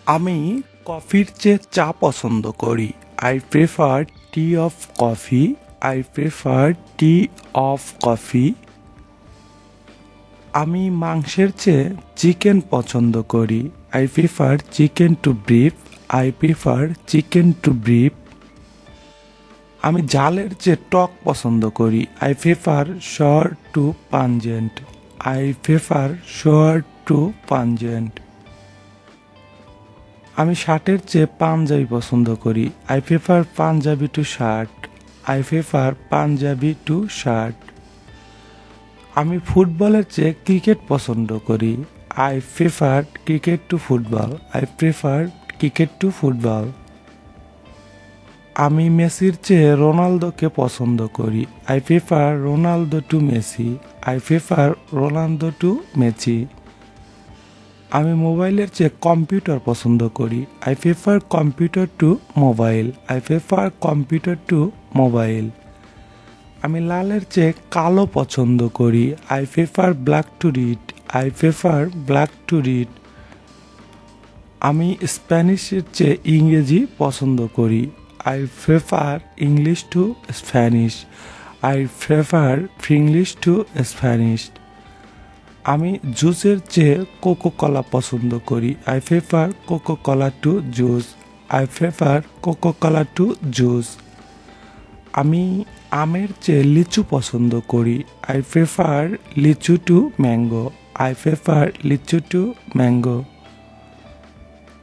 আমি কফির চেয়ে চা পছন্দ করি। I prefer tea of coffee. I prefer tea of coffee. আমি মাংসের চেয়ে চিকেন পছন্দ করি। I prefer chicken to brief. I prefer chicken to brief. আমি ঝালের চেয়ে টক পছন্দ করি। I prefer sour to pungent. I prefer sour to pungent. আমি শার্টের চেয়ে পাঞ্জাবি পছন্দ করি। I prefer Panjabi to shirt. I prefer Panjabi to shirt. আমি ফুটবলের চেয়ে ক্রিকেট পছন্দ করি। I prefer cricket to football. I prefer cricket to football. আমি মেসির চেয়ে রোনালদোকে পছন্দ করি। I prefer Ronaldo to Messi. I prefer Ronaldo to Messi. আমি মোবাইলের চেয়ে কম্পিউটার পছন্দ করি। I prefer computer to mobile. I prefer computer to mobile. আমি লালের চেয়ে কালো পছন্দ করি। I prefer black to red. I prefer black to red. আমি স্প্যানিশের চেয়ে ইংরেজি পছন্দ করি। I prefer English to Spanish. I prefer English to Spanish. আমি জুসের চেয়ে কোকো কলা পছন্দ করি। I prefer Coca Cola to juice. I prefer Coca Cola to juice. আমি আমের চেয়ে লিচু পছন্দ করি। I prefer litchi to mango. I prefer litchi to mango.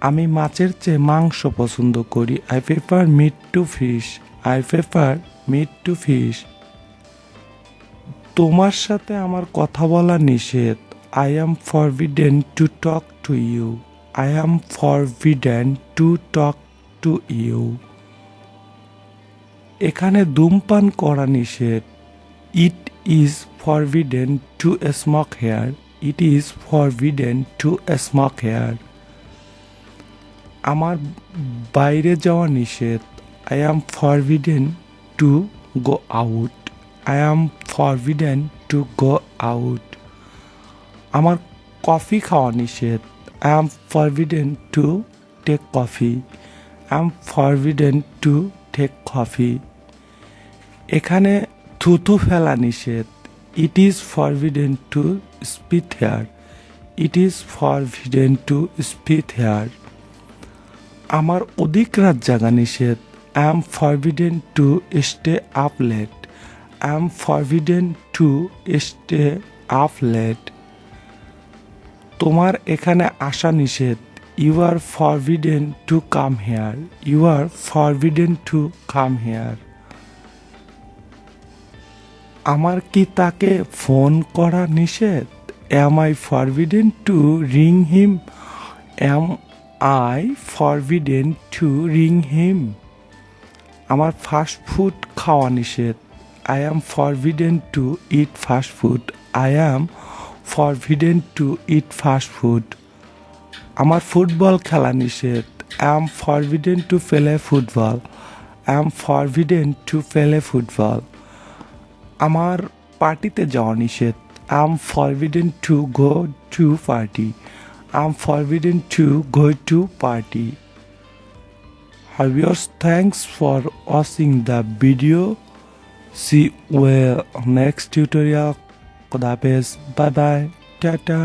আমি মাছের চেয়ে মাংস পছন্দ করি। I prefer meat to fish. I prefer meat to fish. তোমার সাথে আমার কথা বলা নিষেধ। I am forbidden to talk to you. I am forbidden to talk to you. এখানে ধূমপান করা নিষেধ। It is forbidden to smoke here. It is forbidden to smoke here. আমার বাইরে যাওয়া নিষেধ। I am forbidden to go out. I am forbidden to go out. আমার coffee খাওয়া নিষেধ। I am forbidden to take coffee. I am forbidden to take coffee. এখানে থুথু ফেলা নিষেধ। It is forbidden to spit here. It is forbidden to spit here. আমার অধিক রাত জাগা নিষেধ। I am forbidden to stay up late. I am forbidden to stay up late. তোমার এখানে আসা নিষেধ। You are forbidden to come here. You are forbidden to come here. আমার কি তাকে ফোন করা নিষেধ? Am I forbidden to ring him? Am I forbidden to ring him? আমার ফাস্ট ফুড খাওয়া নিষেধ। I am forbidden to eat fast food. I am forbidden to eat fast food. আমার football খেলা নিষেধ। I am forbidden to play football. I am forbidden to play football. আমার পার্টিতে যাওয়া নিষেধ। I am forbidden to go to party. I am forbidden to go to party. Viewers, thanks for watching the video. See you next tutorial. Khuda Hafiz. Bye bye. Tata.